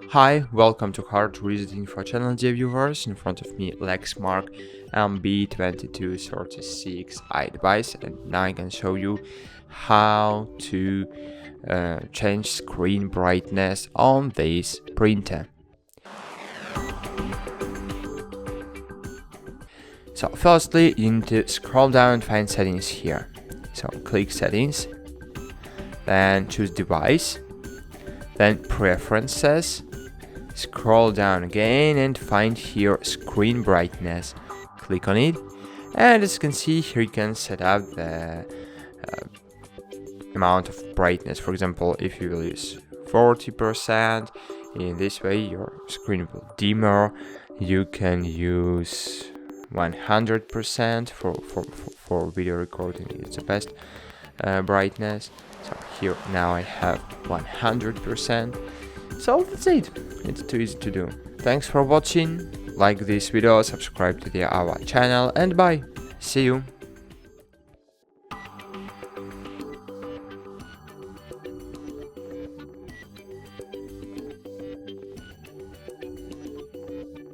Hi, welcome to HardReset.Info channel, dear viewers. In front of me, Lexmark NB2236i device, and now I can show you how to change screen brightness on this printer. So firstly, you need to scroll down and find settings here. So click settings, then choose device, then preferences. Scroll down again and find here screen brightness. Click on it, and as you can see here, you can set up the amount of brightness. For example, if you will use 40%, in this way your screen will dimmer. You can use 100% for video recording. It's the best brightness. So here now I have 100%. So that's it. It's too easy to do. Thanks for watching. Like this video, subscribe to our channel, and bye. See you.